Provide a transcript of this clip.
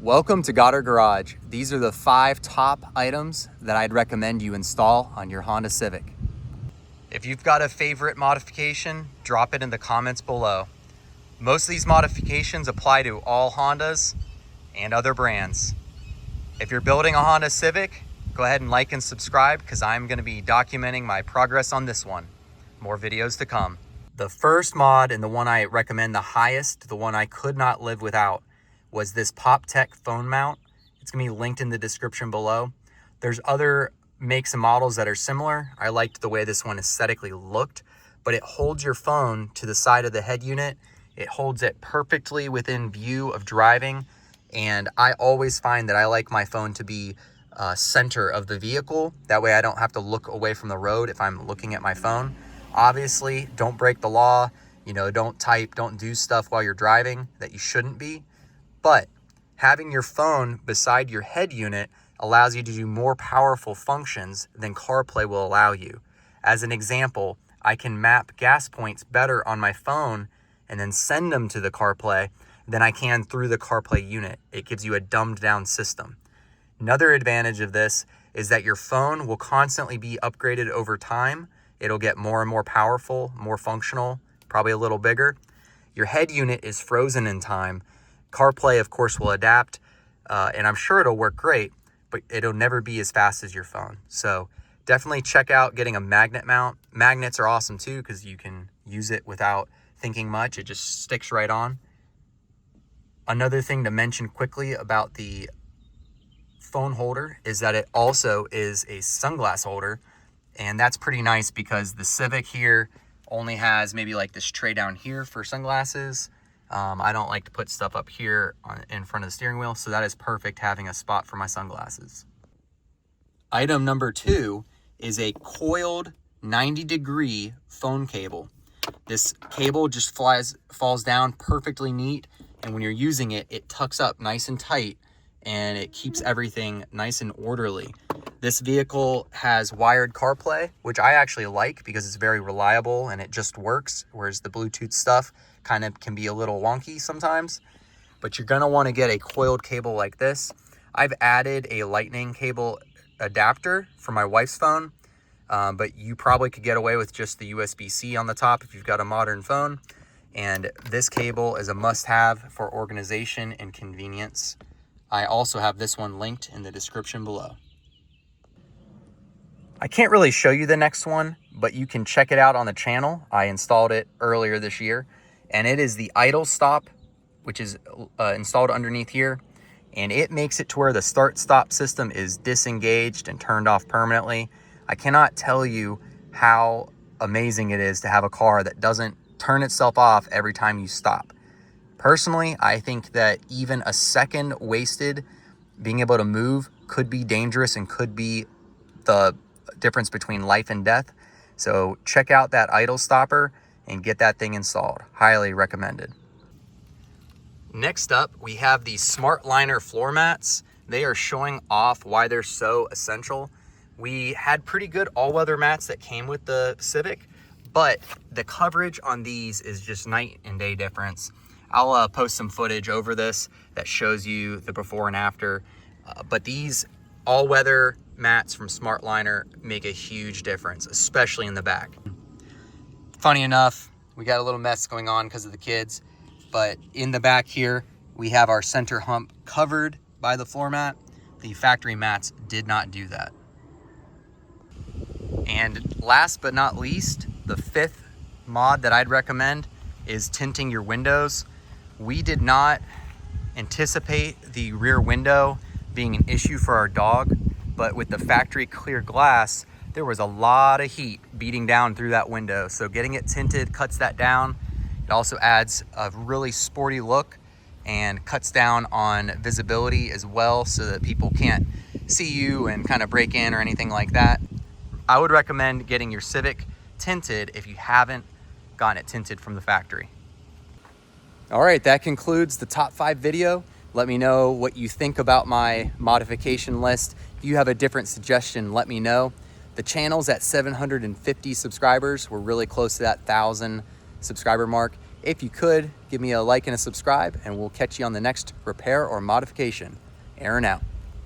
Welcome to Goddard Garage. These are the 5 top items that I'd recommend you install on your Honda Civic. If you've got a favorite modification, drop it in the comments below. Most of these modifications apply to all Hondas and other brands. If you're building a Honda Civic, go ahead and like and subscribe because I'm going to be documenting my progress on this one. More videos to come. The first mod, and the one I recommend the highest, the one I could not live without, was this PopTech phone mount. It's gonna be linked in the description below. There's other makes and models that are similar. I liked the way this one aesthetically looked, but it holds your phone to the side of the head unit. It holds it perfectly within view of driving. And I always find that I like my phone to be center of the vehicle. That way I don't have to look away from the road if I'm looking at my phone. Obviously, don't break the law. Don't type, don't do stuff while you're driving that you shouldn't be. But having your phone beside your head unit allows you to do more powerful functions than CarPlay will allow you. As an example, I can map gas points better on my phone and then send them to the CarPlay than I can through the CarPlay unit. It gives you a dumbed down system. Another advantage of this is that your phone will constantly be upgraded over time. It'll get more and more powerful, more functional, probably a little bigger. Your head unit is frozen in time. CarPlay, of course, will adapt, and I'm sure it'll work great, but it'll never be as fast as your phone. So definitely check out getting a magnet mount. Magnets are awesome too because you can use it without thinking much. It just sticks right on. Another thing to mention quickly about the phone holder is that it also is a sunglass holder, and that's pretty nice because the Civic here only has maybe like this tray down here for sunglasses. I don't like to put stuff up here in front of the steering wheel, so that is perfect having a spot for my sunglasses. Item number 2 is a coiled 90-degree phone cable. This cable just falls down perfectly neat, and when you're using it, it tucks up nice and tight, and it keeps everything nice and orderly. This vehicle has wired CarPlay, which I actually like because it's very reliable and it just works, whereas the Bluetooth stuff kind of can be a little wonky sometimes. But you're gonna wanna get a coiled cable like this. I've added a lightning cable adapter for my wife's phone, but you probably could get away with just the USB-C on the top if you've got a modern phone. And this cable is a must-have for organization and convenience. I also have this one linked in the description below. I can't really show you the next one, but you can check it out on the channel. I installed it earlier this year, and it is the idle stop, which is installed underneath here, and it makes it to where the start-stop system is disengaged and turned off permanently. I cannot tell you how amazing it is to have a car that doesn't turn itself off every time you stop. Personally, I think that even a second wasted being able to move could be dangerous and could be the difference between life and death. So check out that idle stopper and get that thing installed. Highly recommended. Next up, we have the Smart Liner floor mats. They are showing off why they're so essential. We had pretty good all-weather mats that came with the Civic, but the coverage on these is just night and day difference. I'll post some footage over this that shows you the before and after, but these all-weather mats from Smart Liner make a huge difference, especially in the back. Funny enough, we got a little mess going on because of the kids, but in the back here, we have our center hump covered by the floor mat. The factory mats did not do that. And last but not least, the 5th mod that I'd recommend is tinting your windows. We did not anticipate the rear window being an issue for our dog, but with the factory clear glass, there was a lot of heat beating down through that window. So getting it tinted cuts that down. It also adds a really sporty look and cuts down on visibility as well so that people can't see you and kind of break in or anything like that. I would recommend getting your Civic tinted if you haven't gotten it tinted from the factory. All right, that concludes the top 5 video. Let me know what you think about my modification list. If you have a different suggestion, let me know. The channel's at 750 subscribers. We're really close to that 1,000 subscriber mark. If you could, give give me a like and a subscribe, and we'll catch you on the next repair or modification. Aaron out.